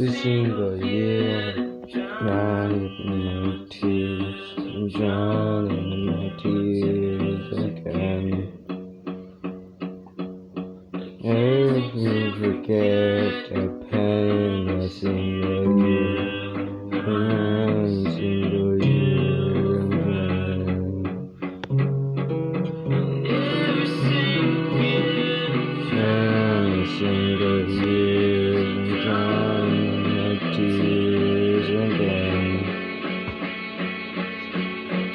Every single year, drowning in my tears, I'm drowning in my tears again. Never forget the pain a single year, one single year again. Every single year, I'm drowning in my tears again.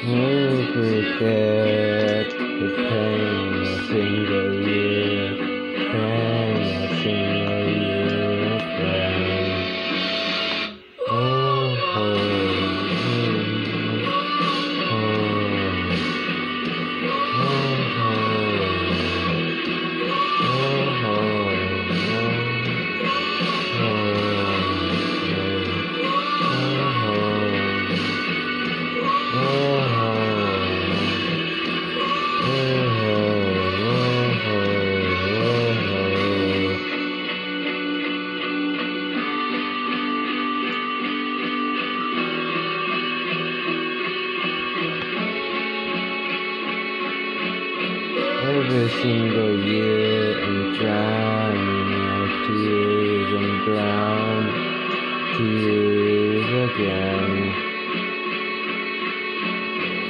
Never forget the pain a single year, pain a single year again. Oh, oh, Every single year I'm drowning in my tears, I'm drowning tears again.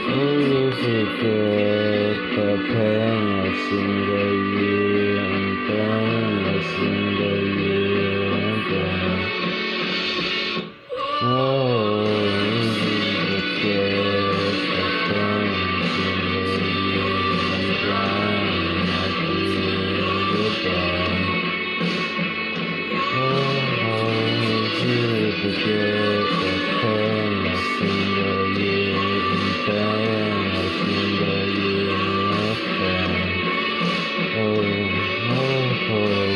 Never forget the pain a single year, I'm pain a single year again. Oh, never forget the pain a single year, I'm drowning my tears again. Oh, never forget the pain a single year, I'm pain a single year again. Oh, oh, oh.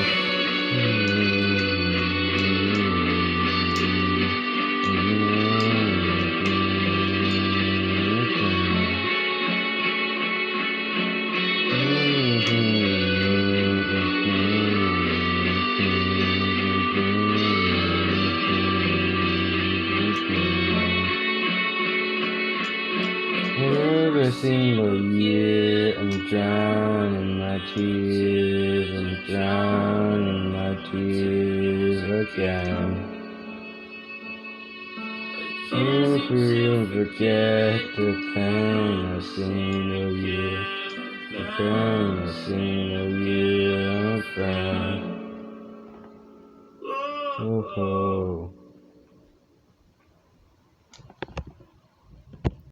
Every single year I'm drowning in my tears, I'm drowning in my tears again. Never forget the pain a single year, the pain a single year again. Oh, oh.